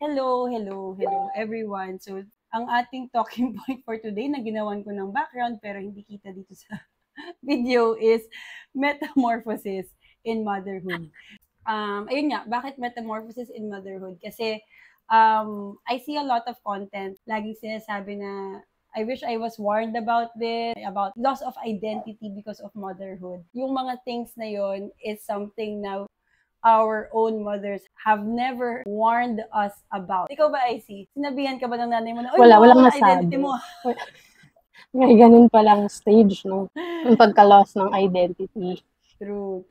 Hello everyone. So, ang ating talking point for today na ginawan ko ng background pero hindi kita dito sa video is metamorphosis in motherhood. Ayun nga, bakit metamorphosis in motherhood? Kasi I see a lot of content. Laging sinasabi na I wish I was warned about this, about loss of identity because of motherhood. Yung mga things na yon is something na our own mothers have never warned us about. Ikaw ba, IC? Sinabihan ka ba ng nanay mo na, Wala, mawawala walang ang nasabi. identity mo? May ganun palang stage, no? Yung pagka-loss ng identity. True.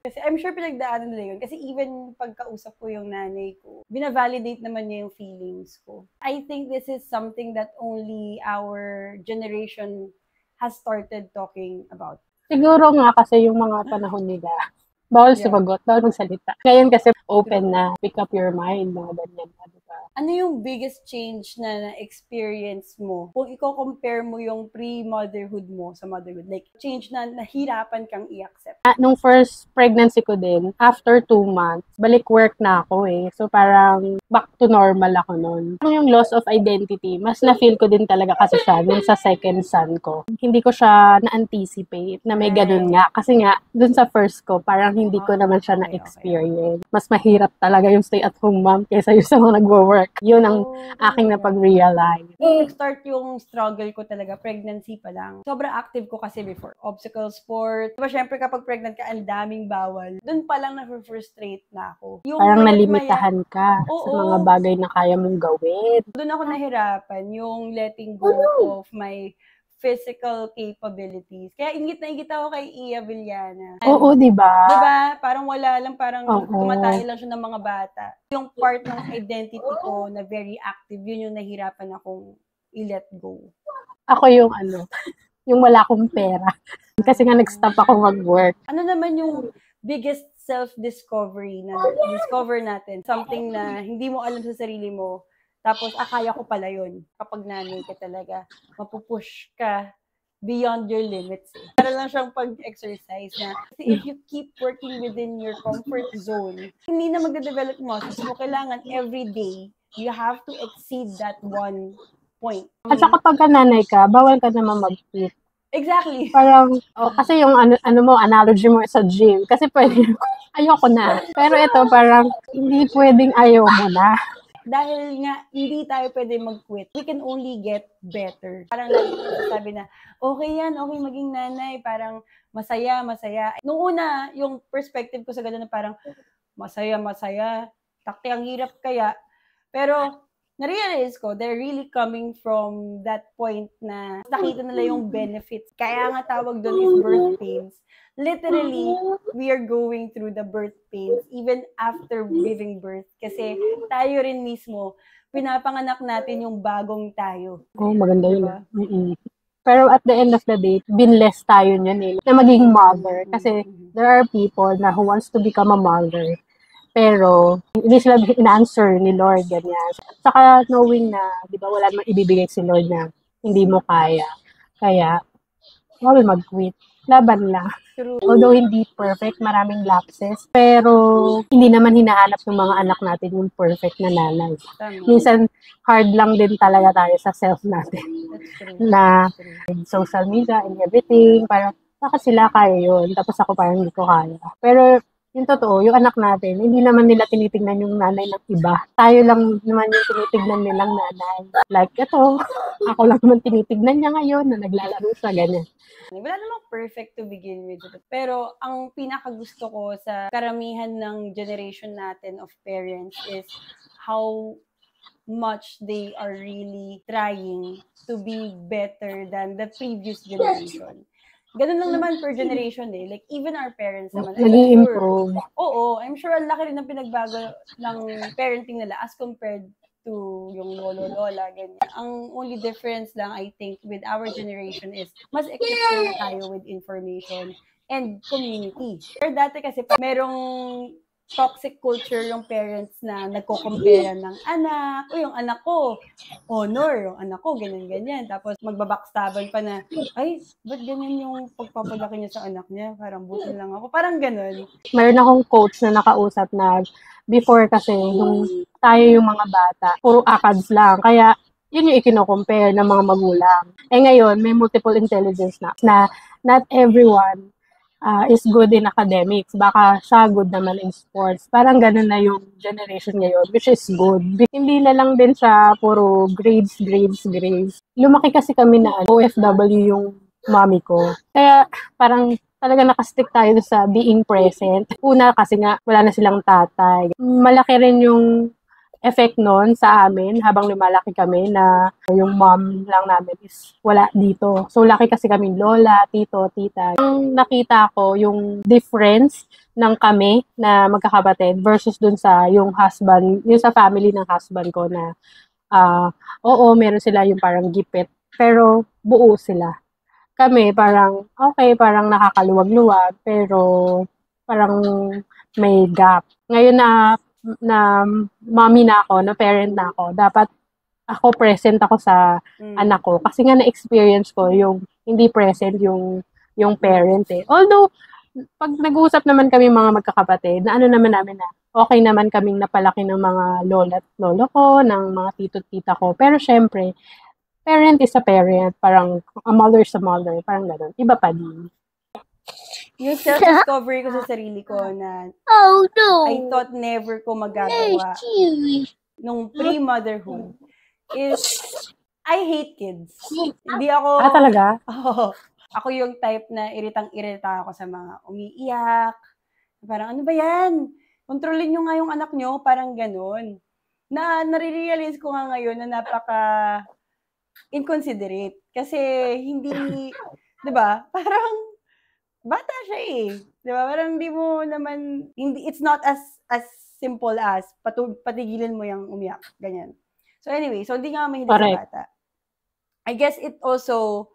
Kasi I'm sure pinagdaanan nila yun. Kasi even pagkausap ko yung nanay ko, binavalidate naman niya yung feelings ko. I think this is something that only our generation has started talking about. Siguro nga kasi yung mga panahon nila, bawal sumagot, bawal magsalita. Ngayon kasi open na, pick up your mind, mga ganyan. Ano yung biggest change na na-experience mo? Kung i-compare mo yung pre-motherhood mo sa motherhood, like change na nahirapan kang i-accept. Nung first pregnancy ko din, after 2 months, balik work na ako eh. So parang back to normal ako nun. Yung loss of identity, mas na-feel ko din talaga kasi siya nung sa second son ko. Hindi ko siya na-anticipate na may ganun nga. Kasi nga, dun sa first ko, parang hindi ko naman siya na-experience. Mas mahirap talaga yung stay-at-home mom kaysa yung sa mga nagwo-work. Yun ang aking napag-realize. Nag-start yung struggle ko talaga, pregnancy pa lang. Sobrang active ko kasi before. Obstacle sport. Diba, syempre kapag pregnant ka, ang daming bawal. Doon pa lang na-frustrate na ako. Yung parang nalimitahan ka sa mga bagay na kaya mong gawin. Doon ako nahirapan, yung letting go of my physical capabilities. Kaya ingit na ingit ako kay Iya Villana. Oo, diba? Diba? Parang wala lang, parang tumatay lang siya ng mga bata. Yung part ng identity ko na very active, yun yung nahirapan akong i-let go. Ako yung yung wala akong pera. Kasi nga nag-stop ako mag-work. Ano naman yung biggest self-discovery na discover natin? Something na hindi mo alam sa sarili mo, tapos akaya ko pala yun. Kapag nanay ka talaga, mapupush ka beyond your limits. Para lang siyang pag-exercise na. Kasi if you keep working within your comfort zone, hindi na magde-develop muscles mo. Kailangan every day, you have to exceed that one point. At saka pagka nanay ka, bawal ka naman mag-quit. Exactly. Parang, kasi yung analogy mo sa gym. Kasi pwede, ayoko na. Pero ito parang, hindi pwedeng ayaw mo na. Dahil nga, hindi tayo pwede mag-quit. We can only get better. Parang lagi ko sasabi na, okay yan, okay maging nanay. Parang masaya. Nung una, yung perspective ko sa ganun na parang, masaya. Takti ang hirap kaya. Pero, na-realize ko, they're really coming from that point na nakita nila yung benefits. Kaya nga tawag doon is birth pains. Literally, we are going through the birth pains even after giving birth. Kasi tayo rin mismo, pinapanganak natin yung bagong tayo. Oh, maganda yun. Diba? Pero at the end of the day, binless tayo niyan eh, na maging mother. Kasi there are people na who wants to become a mother. Pero, hindi sila in-answer ni Lord, ganyan. Saka knowing na, di ba, wala namang ibibigay si Lord na hindi mo kaya. Kaya, bawal mag-quit. Laban lang. Although hindi perfect, maraming lapses. Pero, hindi naman hinahanap ng mga anak natin yung perfect na nanay. Minsan, hard lang din talaga tayo sa self natin. Na social media and everything. Parang, bakit sila kaya yun? Tapos ako parang hindi ko kaya. Pero, yung totoo, yung anak natin, hindi naman nila tinitignan yung nanay ng iba. Tayo lang naman yung tinitignan nilang nanay. Like ito, ako lang naman tinitignan niya ngayon na naglalaro siya, ganyan. Wala namang perfect to begin with. Pero ang pinakagusto ko sa karamihan ng generation natin of parents is how much they are really trying to be better than the previous generation. Ganun lang naman per generation eh. Like, even our parents naman. Nag-i-improve. Oo, I'm sure ang laki rin ng pinagbago ng parenting nila as compared to yung lolo-lola, ganyan. Ang only difference lang, I think, with our generation is mas equipped na tayo with information and community. Pero dati kasi, merong toxic culture yung parents na nagko-compare ng anak, o yung anak ko, honor, yung anak ko, ganyan-ganyan. Tapos magbabakstaban pa na, ay, ba't ganyan yung pagpapalaki niya sa anak niya? Parang buti lang ako. Parang ganun. Mayroon akong coach na nakausap na before kasi nung tayo yung mga bata, puro ACADS lang. Kaya yun yung ikino-compare ng mga magulang. Ngayon, may multiple intelligence na not everyone is good in academics. Baka siya good naman in sports. Parang ganun na yung generation ngayon, which is good. Hindi na lang din siya puro grades. Lumaki kasi kami na OFW yung mommy ko. Kaya parang talaga nakastick tayo sa being present. Una kasi nga, wala na silang tatay. Malaki rin yung effect nun sa amin habang lumalaki kami na yung mom lang namin is wala dito. So, laki kasi kami lola, tito, tita. Ang nakita ko yung difference ng kami na magkakapatid versus dun sa yung husband, yung sa family ng husband ko na oo, meron sila yung parang gipit, pero buo sila. Kami parang, okay, parang nakakaluwag-luwag, pero parang may gap. Ngayon na mommy na ako, na parent na ako, dapat ako present ako sa anak ko. Kasi nga na-experience ko yung hindi present yung parent eh. Although, pag nag-uusap naman kami mga magkakapatid, na ano naman namin na, okay naman kaming napalaki ng mga lola at lolo ko, ng mga tito at tita ko. Pero syempre, parent is a parent. Parang a mother is a mother. Parang gano'n. Iba pa din. Yung self-discovery ko sa sarili ko na I thought never ko magagawa nung pre-motherhood is I hate kids. Hindi ako... talaga? Oh, ako yung type na iritang-irita ako sa mga umiiyak. Parang, ano ba yan? Kontrolin nyo nga yung anak nyo. Parang ganun. Nare-realize ko nga ngayon na napaka inconsiderate. Kasi hindi, di ba? Parang bata siya eh. Di ba? Parang hindi mo naman, hindi, it's not as simple as patigilin mo yung umiyak. Ganyan. So anyway, so hindi nga mahilig sa bata. I guess it also,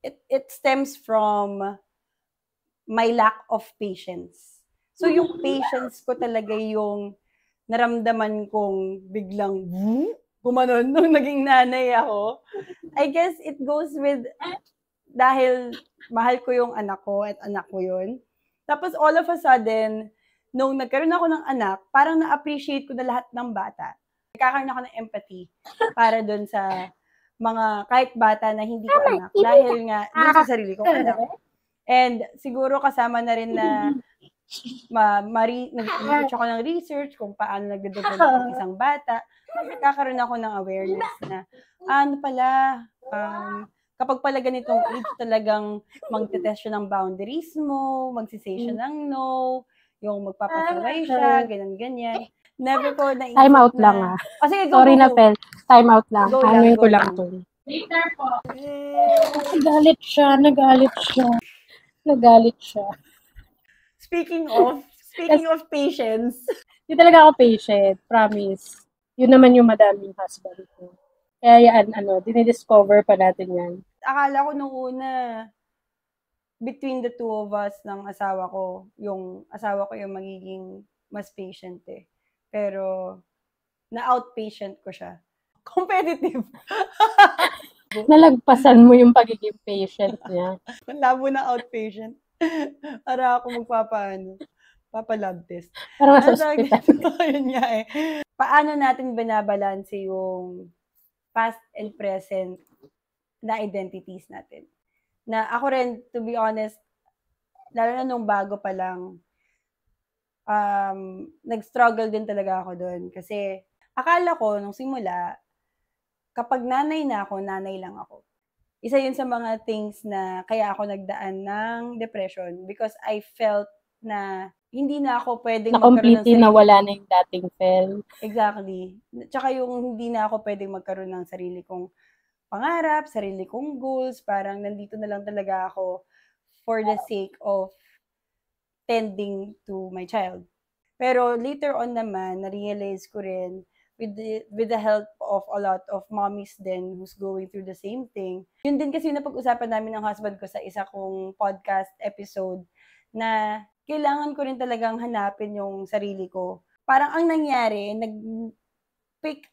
it stems from my lack of patience. So yung patience ko talaga yung naramdaman kong biglang gumanon nung naging nanay ako. I guess it goes with, dahil mahal ko yung anak ko at anak ko yun. Tapos all of a sudden, nung nagkaroon ako ng anak, parang na-appreciate ko na lahat ng bata. Nagkakaroon ako ng empathy para dun sa mga kahit bata na hindi ko anak. Dahil nga, dun sa sarili ko anak. And siguro kasama na rin na nag-research ako ng research kung paano nagde-develop ang isang bata. Nagkakaroon ako ng awareness na, ano pala, kapag pala ganitong age, talagang magte-test siya ng boundaries mo, magsisay siya ng no, yung magpapasaway siya, ganyan-ganyan. Never ko naisip Time out na... lang Sige, sorry na, Pel. Time out lang. Hangin ko lang ito. Later po. Nagalit siya. Speaking of patience. Hindi talaga ako patient, promise. Yun naman yung madaming husband ko. Kaya yan, dinidiscover pa natin yan. Akala ko nung una, between the two of us ng asawa ko yung magiging mas patient eh. Pero, na-outpatient ko siya. Competitive. Nalagpasan mo yung pagiging patient niya. Labo na outpatient. Para ako papa-lab test. Parang nasa ospital. Yun nga eh. Paano natin binabalanse yung past and present na identities natin? Na ako rin, to be honest, lalo na nung bago pa lang, nag-struggle din talaga ako doon. Kasi akala ko, nung simula, kapag nanay na ako, nanay lang ako. Isa yun sa mga things na kaya ako nagdaan ng depression because I felt na hindi na ako pwedeng magkaroon ng sarili. Na wala na yung dating Fel. Exactly. Tsaka yung hindi na ako pwedeng magkaroon ng sarili kong pangarap, sarili kong goals, parang nandito na lang talaga ako for the sake of tending to my child. Pero later on naman, na-realize ko rin with the help of a lot of mommies din who's going through the same thing. Yun din kasi napag-usapan namin ng husband ko sa isa kong podcast episode na kailangan ko rin talagang hanapin yung sarili ko. Parang ang nangyari, nag-pick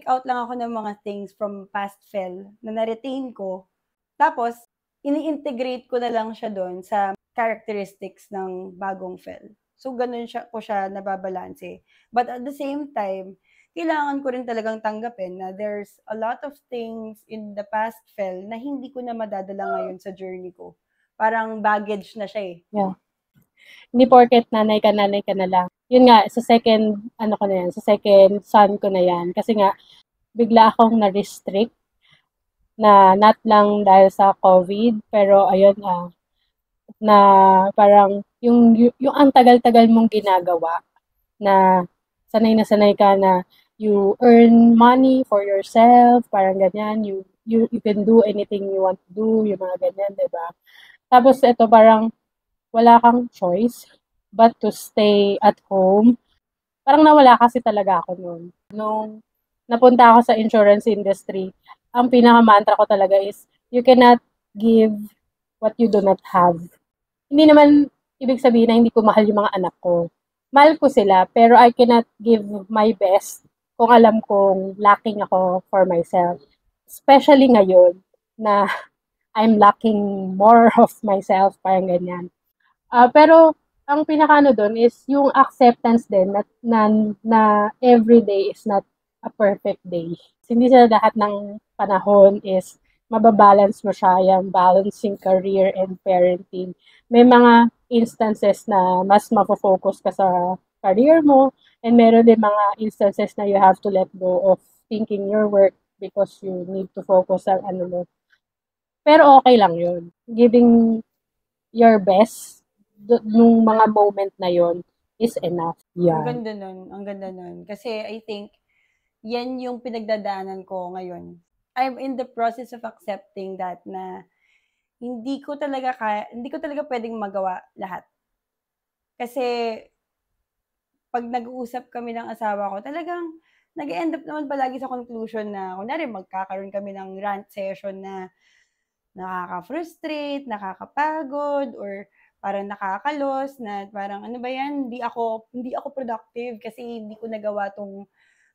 out lang ako ng mga things from past Fel na na-retain ko. Tapos, ini-integrate ko na lang siya doon sa characteristics ng bagong Fel. So, ganun ko siya nababalanse. But at the same time, kailangan ko rin talagang tanggapin na there's a lot of things in the past Fel na hindi ko na madadala ngayon sa journey ko. Parang baggage na siya eh. Yeah. Hindi porket nanay ka na lang. Yun nga, sa second, sa second son ko na yan. Kasi nga, bigla akong na-restrict na not lang dahil sa COVID, pero ayun, na parang yung ang tagal-tagal mong ginagawa na sanay ka na you earn money for yourself, parang ganyan, you can do anything you want to do, yung mga ganyan, diba? Tapos ito parang wala kang choice but to stay at home. Parang nawala kasi talaga ako noon. Nung napunta ako sa insurance industry, ang pinaka-mantra ko talaga is, you cannot give what you do not have. Hindi naman ibig sabihin na hindi ko mahal yung mga anak ko. Mahal ko sila, pero I cannot give my best kung alam kong lacking ako for myself. Especially ngayon na I'm lacking more of myself, parang ganyan. Pero ang pinakaano doon is yung acceptance din na every day is not a perfect day. Hindi sa lahat ng panahon is mababalance mo siya, yung balancing career and parenting. May mga instances na mas mafo-focus ka sa career mo, and meron din mga instances na you have to let go of thinking your work because you need to focus sa ano mo. Pero okay lang yun. Giving your best nung mga moment na yon is enough. Ang Yan. ganda nun. Ang ganda nun. Kasi I think, yan yung pinagdadaanan ko ngayon. I'm in the process of accepting that na hindi ko talaga pwedeng magawa lahat. Kasi pag nag-uusap kami ng asawa ko, talagang nag-end up naman palagi sa conclusion na kunwari magkakaroon kami ng rant session na nakaka-frustrate, nakakapagod, or parang nakakalos na parang ano ba yan, hindi ako productive kasi hindi ko nagawa tong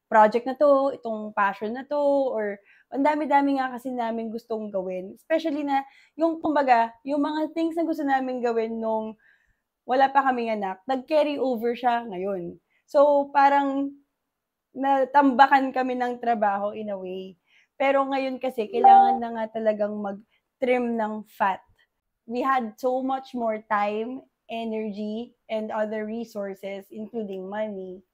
project na to, itong passion na to, or ang dami-dami nga kasi namin gustong gawin. Especially na yung kumbaga, yung mga things na gusto namin gawin nung wala pa kaming anak, nag-carry over siya ngayon. So, parang natambakan kami ng trabaho in a way. Pero ngayon kasi, kailangan na nga talagang mag-trim ng fat. We had so much more time, energy, and other resources, including money.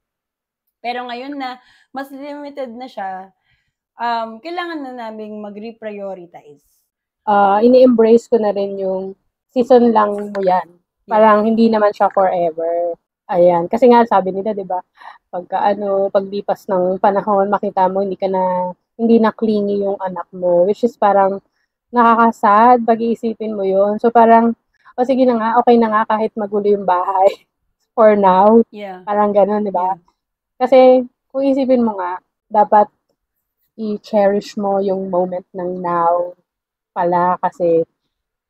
Pero ngayon na mas limited na siya, kailangan na naming mag-reprioritize. Ini-embrace ko na rin yung season lang mo yan. Parang hindi naman siya forever. Ayan. Kasi nga sabi nila, 'di ba? Paglipas ng panahon, makita mo hindi na clingy yung anak mo, which is parang nakakasad pag-iisipin mo yun. So parang sige na nga, okay na nga kahit magulo yung bahay for now. Yeah. Parang gano'n, 'di ba? Yeah. Kasi kung isipin mo nga, dapat i-cherish mo yung moment ng now pala kasi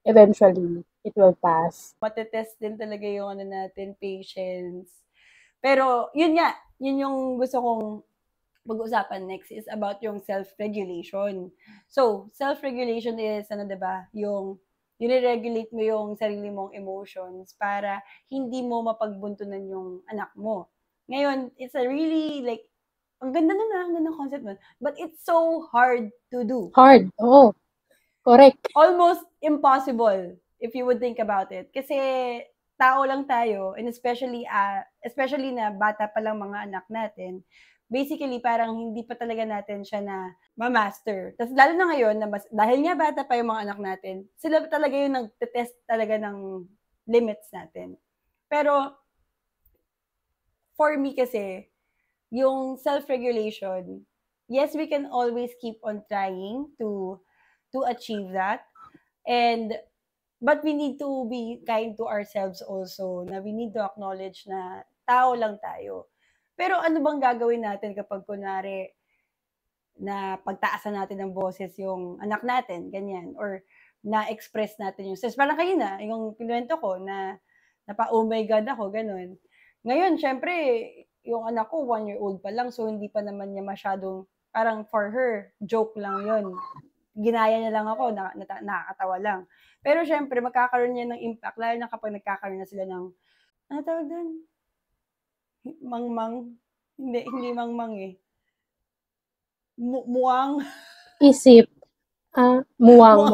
eventually it will pass. Matetest din talaga yung natin, patience. Pero yun nga, yun yung gusto kong pag-usapan next is about yung self-regulation. So, self-regulation is, diba, yung nire-regulate mo yung sarili mong emotions para hindi mo mapagbuntunan yung anak mo. Ngayon, it's a really, like, ang ganda ng concept nun. But it's so hard to do. Hard, oo. Correct. Almost impossible if you would think about it. Kasi tao lang tayo, and especially na bata pa lang mga anak natin, basically parang hindi pa talaga natin siya na ma-master. Tapos lalo na ngayon, dahil nga bata pa yung mga anak natin, sila talaga yung nag-test talaga ng limits natin. Pero, for me kasi, yung self-regulation, yes, we can always keep on trying to achieve that. But we need to be kind to ourselves also, na we need to acknowledge na tao lang tayo. Pero ano bang gagawin natin kapag kunwari na pagtaasan natin ng boses yung anak natin, ganyan, or na-express natin yung stress. Parang kayo na, yung kinuwento ko na oh my God ako, ganun. Ngayon, syempre, yung anak ko, 1-year-old pa lang, so hindi pa naman niya masyadong, parang for her, joke lang yon. Ginaya niya lang ako, nakakatawa lang. Pero syempre, magkakaroon niya ng impact, lalo na kapag nagkakaroon na sila ng, ano tawag doon? Mangmang? Hindi mangmang eh. Muwang. Isip. Muwang.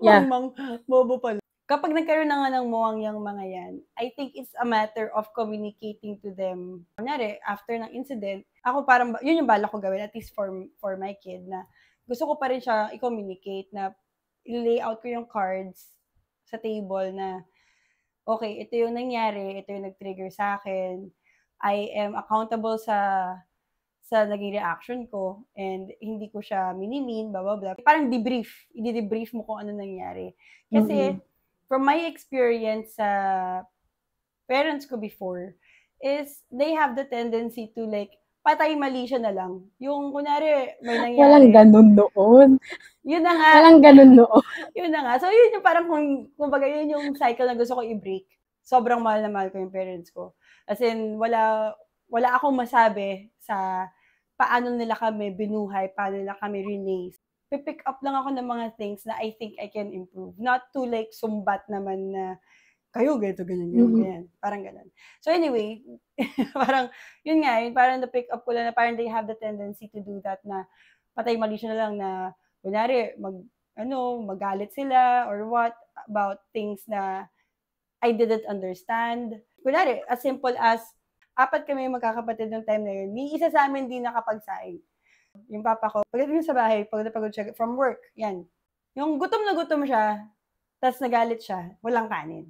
Yeah. Muwang, bobo pala. Kapag nagkaroon na nga ng muwang yung mga yan, I think it's a matter of communicating to them. Kunyari, after ng incident, ako parang, yun yung bala ko gawin, at least for my kid, na gusto ko pa rin siya i-communicate, na i-layout ko yung cards sa table na, okay, ito yung nangyari, ito yung nag-trigger sa akin, I am accountable sa naging reaction ko, and hindi ko siya minimin, blah, blah, blah. Parang i-debrief mo kung ano nangyari. Kasi, from my experience sa parents ko before, is they have the tendency to like, patay-mali siya na lang. Yung, kunwari, may nangyari. Walang ganun noon. Yun na nga. Walang ganun noon. Yun na nga. So, yun yung parang, kumbaga, yun yung cycle na gusto ko i-break. Sobrang mahal na mahal ko yung parents ko. As in, wala akong masabi sa paano nila kami binuhay, paano nila kami rinaise. Pipick up lang ako ng mga things na I think I can improve. Not to like sumbat naman na kayo, ganyan. Parang ganun. So anyway, parang, yun nga, parang na-pick up ko lang na parang they have the tendency to do that na patay-mali siya na lang na, kunyari, magalit sila or what about things na I didn't understand. Kunyari, as simple as, 4 kami magkakapatid ng time na yun. May isa sa amin di nakapagsaing. Yung papa ko, pagdating sa bahay, pagod siya from work, yan. Yung gutom na gutom siya, tas nagalit siya, walang kanin.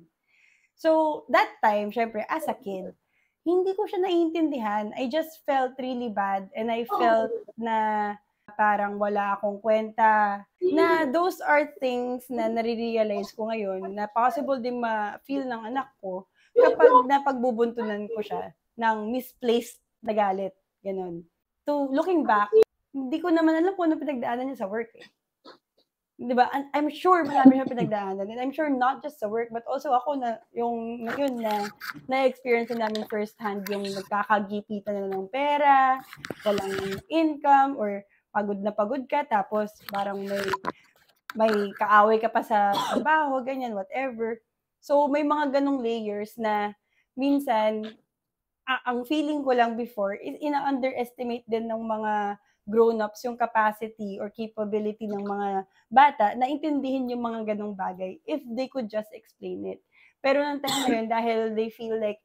So, that time, syempre, as a kid, hindi ko siya naiintindihan. I just felt really bad and I felt na parang wala akong kwenta. Na those are things na nare-realize ko ngayon na possible din ma-feel ng anak ko kapag napagbubuntunan ko siya ng misplaced na galit. Ganon. So, looking back, hindi ko naman alam kung ano pinagdaanan niya sa work eh. Diba? I'm sure marami siya pinagdaanan. And I'm sure not just sa work, but also ako na, yun na na-experience na namin first hand yung nagkakagipitan na ng pera, walang income, or pagod na pagod ka, tapos parang may kaaway ka pa sa trabaho, ganyan, whatever. So, may mga ganong layers na minsan, ang feeling ko lang before is ina-underestimate din ng mga grown-ups yung capacity or capability ng mga bata na intindihin yung mga ganong bagay if they could just explain it. Pero ng time na yun, dahil they feel like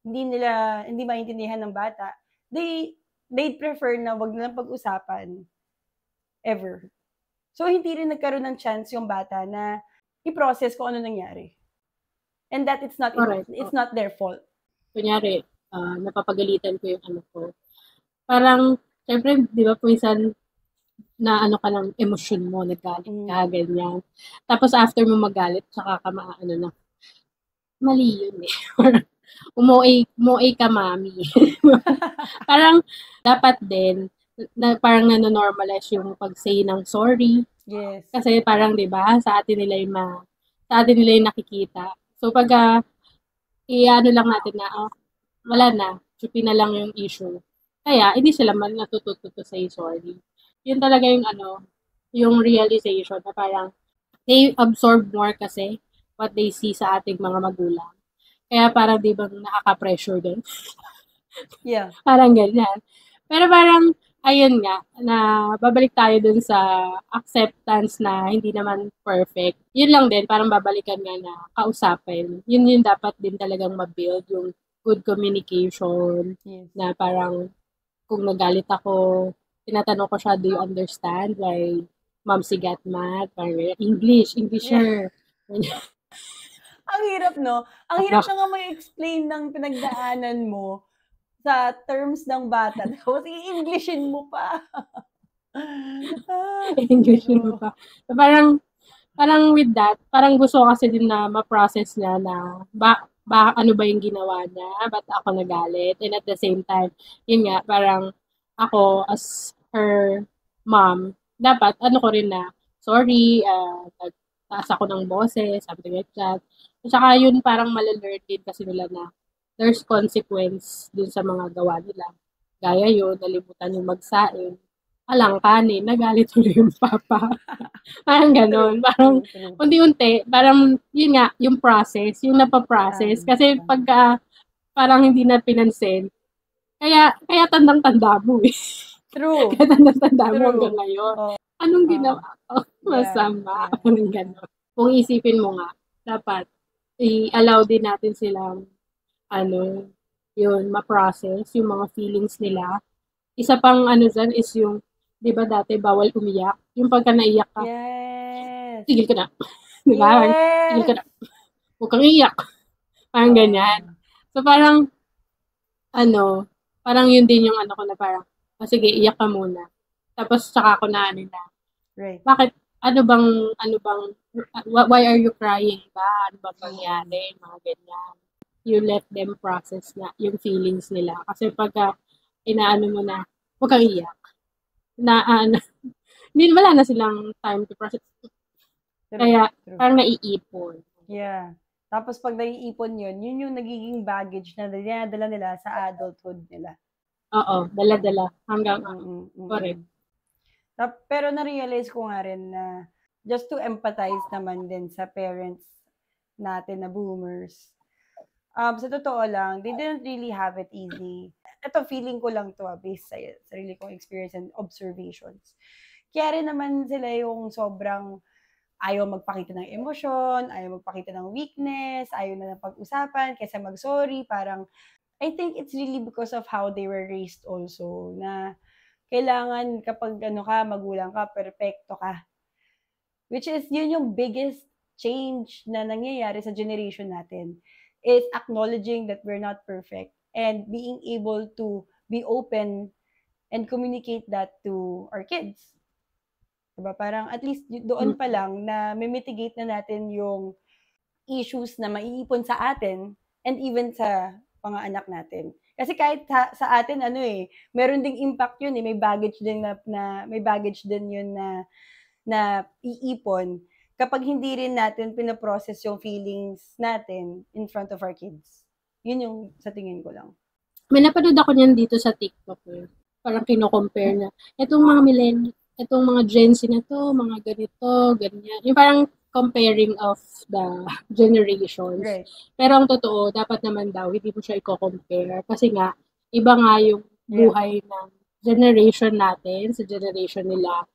hindi maintindihan ng bata, they'd prefer na wag nilang pag-usapan ever. So, hindi rin nagkaroon ng chance yung bata na i-process kung ano nangyari. And that it's not their fault. Kunyari, napapagalitan ko yung anak ko. Parang, syempre, di ba, minsan, na ano ka ng emosyon mo, naggalit ka, ganyan. Tapos, after mo magalit, saka ka na, mali yun eh. Umuwi ka, mami. Parang, dapat din, parang nanonormalize yung pag-say ng sorry. Yes. Kasi parang, di ba, sa atin nila yung nakikita. So, pag, i-ano lang natin na, wala na, chupin na lang yung issue. Kaya, hindi sila man natututo to say sorry. Yun talaga yung realization na parang they absorb more kasi what they see sa ating mga magulang. Kaya parang di ba nakaka-pressure din? Yeah. Parang ganyan. Pero parang, ayun nga, na babalik tayo dun sa acceptance na hindi naman perfect. Yun lang din, parang babalikan nga na kausapin. Yun yung dapat din talagang ma-build, yung good communication. Yes. Na parang, kung nagalit ako, tinatanong ko siya, do you understand why Momsy got mad? Parang Englisher. Yeah. Ang hirap, no? Ang hirap na nga may explain ng pinagdaanan mo sa terms ng bata. Tapos i-Englishin mo pa. Englishin mo pa. So, parang with that, parang gusto ko kasi din na ma-process niya na ano ba yung ginawa niya, ba't ako nagalit, and at the same time, yun nga, parang ako as her mom, dapat ano ko rin na, sorry, taas ako ng boses, something like that. At saka yun parang malalearn din kasi nila na there's consequence dun sa mga gawa nila. Gaya yun, nalimutan yung magsaing. Alang kanin, nagalit ulit yung papa. Parang ganun. Parang True. unti-unti, parang yun nga, yung process, yung napaprocess. Kasi pagka parang hindi na pinansin, kaya tandang-tanda mo eh. True. Kaya tandang-tanda mo True. hanggang ngayon. Oo. Anong ginawa ko? Yeah. Masama. Parang ganun. Kung isipin mo nga, dapat i-allow din natin silang yun, ma-process yung mga feelings nila. Isa pang dyan is yung, di ba dati bawal umiyak? Yung pagka naiyak ka, Yes. tigil ka na. Di ba? Yes. Tigil ka na. Huwag kang iyak. Parang ganyan. So parang, parang yun din yung ko na parang, sige, iyak ka muna. Tapos saka ko na na, Right. bakit, why are you crying ba? Ano bang nangyari? Mga ganyan. You let them process na yung feelings nila. Kasi pagka inaano mo na, huwag kang iyak. Wala na silang time to process. Kaya, parang naiipon. Yeah. Tapos pag naiipon yun yung nagiging baggage na dinadala nila sa adulthood nila. Oo, dala-dala. Hanggang, correct. Pero na-realize ko nga rin na just to empathize naman din sa parents natin na boomers. Sa totoo lang, they didn't really have it easy. Ito, feeling ko lang to based sa sarili kong experience and observations. Kaya rin naman sila yung sobrang ayaw magpakita ng emosyon, ayaw magpakita ng weakness, ayaw na ng pag-usapan, kaysa mag-sorry. Parang, I think it's really because of how they were raised also, na kailangan kapag magulang ka, perfecto ka. Which is, yun yung biggest change na nangyayari sa generation natin, is acknowledging that we're not perfect and being able to be open and communicate that to our kids. Diba? Parang at least doon pa lang na mitigate na natin yung issues na maiipon sa atin and even sa mga anak natin. Kasi kahit sa atin meron ding impact yun may baggage din may baggage din yun na iipon kapag hindi rin natin pinaprocess yung feelings natin in front of our kids. Yun yung sa tingin ko lang. May napanood ako niyan dito sa TikTok. Parang kino-compare na itong mga itong mga Gen Z na to, mga ganito, ganyan. Yung parang comparing of the generations. Right. Pero ang totoo, dapat naman daw, hindi mo siya i-compare. Kasi nga, iba nga yung buhay ng generation natin sa generation nila.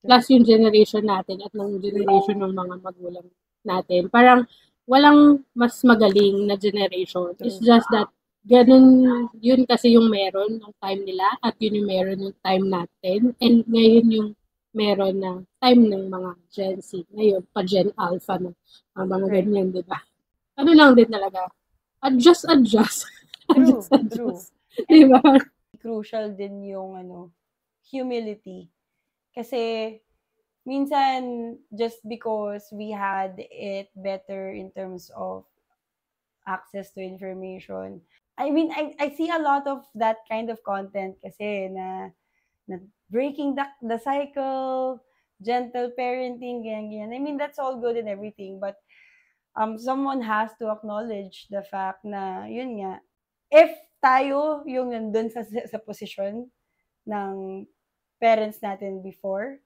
Plus yung generation natin at ng generation ng mga magulang natin. Parang walang mas magaling na generation. It's just that ganun, yun kasi yung meron ng time nila at yun yung meron yung time natin. And ngayon yung meron na time ng mga Gen Z. Ngayon, pa Gen Alpha na mga ganyan, di ba? Lang din talaga. Adjust. True. Di ba? Crucial din yung humility. Kasi minsan, just because we had it better in terms of access to information, I mean, I see a lot of that kind of content kasi na breaking the cycle, gentle parenting, ganyan. I mean, that's all good and everything, but someone has to acknowledge the fact na, yun nga, if tayo yung nandun sa posisyon ng parents natin before,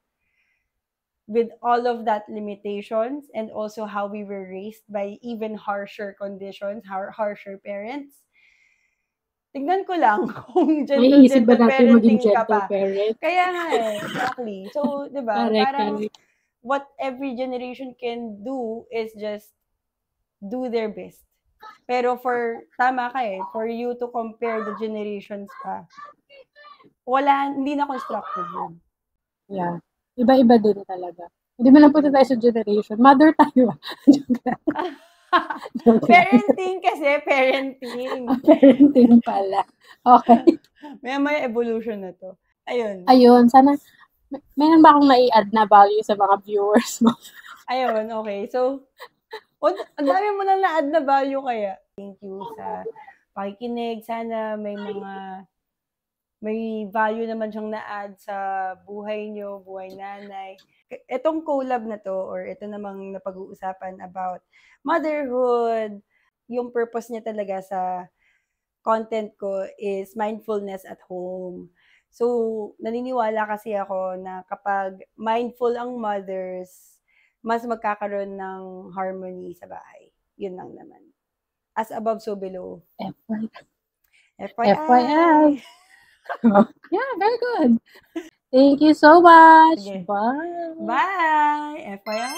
with all of that limitations and also how we were raised by even harsher conditions, harsher parents, tignan ko lang kung gentle parenting ka pa. Kaya nga exactly. So, di ba, parang what every generation can do is just do their best. Pero tama ka for you to compare the generations pa, hindi na constructive yun. Yeah. Iba-iba din talaga. Hindi mo lang punta tayo sa generation. Mother tayo. Parenting kasi, parenting. Parenting pala. Okay. May evolution na to. Ayun, sana, meron ba akong nai-add na value sa mga viewers mo? Ayun, okay. So, ang dami mo nang na-add na value kaya. Thank you sa pakikinig. Sana may mga may value naman siyang na-add sa buhay nyo, buhay nanay. Itong collab na to, or ito namang napag-uusapan about motherhood, yung purpose niya talaga sa content ko is mindfulness at home. So, naniniwala kasi ako na kapag mindful ang mothers, mas magkakaroon ng harmony sa bahay. Yun lang naman. As above, so below. FYI. FYI. Yeah, very good. Thank you so much. Sige. Bye. Bye! FYI.